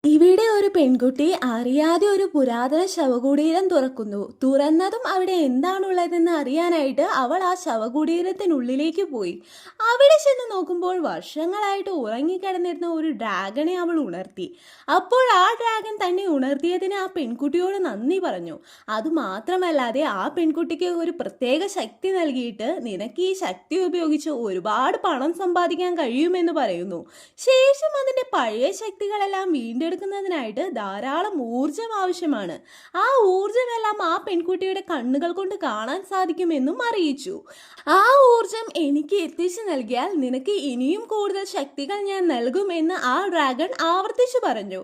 ഇവിടെ ഒരു പെൺകുട്ടി അറിയാതെ ഒരു പുരാതന ശവകുടീരം തുറക്കുന്നു. തുറന്നതും അവിടെ എന്താണുള്ളതെന്ന് അറിയാനായിട്ട് അവൾ ആ ശവകുടീരത്തിനുള്ളിലേക്ക് പോയി. അവിടെ ചെന്ന് നോക്കുമ്പോൾ വർഷങ്ങളായിട്ട് ഉറങ്ങിക്കിടന്നിരുന്ന ഒരു ഡ്രാഗണെ അവൾ ഉണർത്തി. അപ്പോൾ ആ ഡ്രാഗൺ തന്നെ ഉണർത്തിയതിന് ആ പെൺകുട്ടിയോട് നന്ദി പറഞ്ഞു. അതുമാത്രമല്ലാതെ ആ പെൺകുട്ടിക്ക് ഒരു പ്രത്യേക ശക്തി നൽകിയിട്ട് നിനക്ക് ഈ ശക്തി ഉപയോഗിച്ച് ഒരുപാട് പണം സമ്പാദിക്കാൻ കഴിയുമെന്ന് പറയുന്നു. ശേഷം അതിൻ്റെ പഴയ ശക്തികളെല്ലാം വീണ്ടെടുക്കുന്നതിനായിട്ട് ധാരാളം ഊർജം ആവശ്യമാണ്. ആ ഊർജമെല്ലാം ആ പെൺകുട്ടിയുടെ കണ്ണുകൾ കൊണ്ട് കാണാൻ സാധിക്കുമെന്നും അറിയിച്ചു. ആ ഊർജം എനിക്ക് എത്തിച്ചു നൽകിയാൽ നിനക്ക് ഇനിയും കൂടുതൽ ശക്തികൾ ഞാൻ നൽകും എന്ന് ആ ഡ്രാഗൺ ആവർത്തിച്ചു പറഞ്ഞു.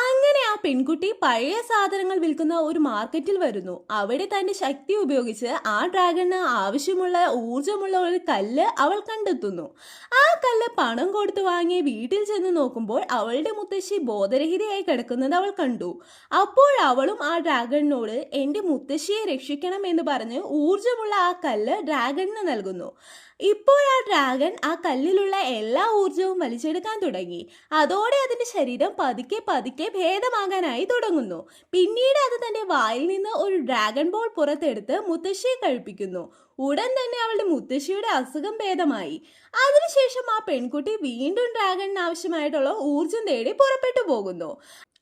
അങ്ങനെ ആ പെൺകുട്ടി പഴയ സാധനങ്ങൾ വിൽക്കുന്ന ഒരു മാർക്കറ്റിൽ വരുന്നു. അവിടെ തന്റെ ശക്തി ഉപയോഗിച്ച് ആ ഡ്രാഗണിന് ആവശ്യമുള്ള ഊർജമുള്ള ഒരു കല്ല് അവൾ കണ്ടെത്തുന്നു. ആ കല്ല് പണം കൊടുത്തു വാങ്ങി വീട്ടിൽ ചെന്ന് നോക്കുമ്പോൾ അവളുടെ മുത്തശ്ശി ബോധരഹിതയായി കിടക്കുന്നത് അവൾ കണ്ടു. അപ്പോൾ അവളും ആ ഡ്രാഗണിനോട് എൻ്റെ മുത്തശ്ശിയെ രക്ഷിക്കണം എന്ന് പറഞ്ഞ് ഊർജമുള്ള ആ കല്ല് ഡ്രാഗണിന് നൽകുന്നു. ഇപ്പോൾ ആ ഡ്രാഗൺ ആ കല്ലിലുള്ള എല്ലാ ഊർജവും വലിച്ചെടുക്കാൻ തുടങ്ങി. അതോടെ അതിന്റെ ശരീരം പതുക്കെ പതുക്കെ ഭേദമാകാനായി തുടങ്ങുന്നു. പിന്നീട് അത് തന്റെ വായിൽ നിന്ന് ഒരു ഡ്രാഗൺ ബോൾ പുറത്തെടുത്ത് മുത്തശ്ശിയെ കഴിപ്പിക്കുന്നു. ഉടൻ തന്നെ അവളുടെ മുത്തശ്ശിയുടെ അസുഖം ഭേദമായി. അതിനുശേഷം ആ പെൺകുട്ടി വീണ്ടും ഡ്രാഗണിന് ആവശ്യമായിട്ടുള്ള ഊർജം തേടി പുറപ്പെട്ടു പോകുന്നു.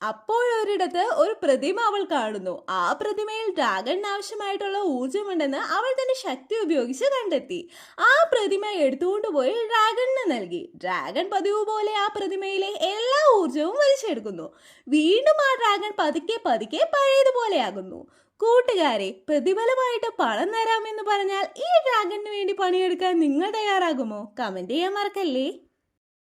അപ്പോഴൊരിടത്ത് ഒരു പ്രതിമ അവൾ കാണുന്നു. ആ പ്രതിമയിൽ ഡ്രാഗണിന് ആവശ്യമായിട്ടുള്ള ഊർജമുണ്ടെന്ന് അവൾ തന്റെ ശക്തി ഉപയോഗിച്ച് കണ്ടെത്തി. ആ പ്രതിമ എടുത്തുകൊണ്ടുപോയി ഡ്രാഗണിന് നൽകി. ഡ്രാഗൺ പതിവ് പോലെ ആ പ്രതിമയിലെ എല്ലാ ഊർജവും വലിച്ചെടുക്കുന്നു. വീണ്ടും ആ ഡ്രാഗൺ പതുക്കെ പതുക്കെ പഴയതുപോലെയാകുന്നു. കൂട്ടുകാരെ, പ്രതിഫലമായിട്ട് പണം തരാമെന്ന് പറഞ്ഞാൽ ഈ ഡ്രാഗണിന് വേണ്ടി പണിയെടുക്കാൻ നിങ്ങൾ തയ്യാറാകുമോ? കമന്റ് ചെയ്യാൻ മറക്കല്ലേ.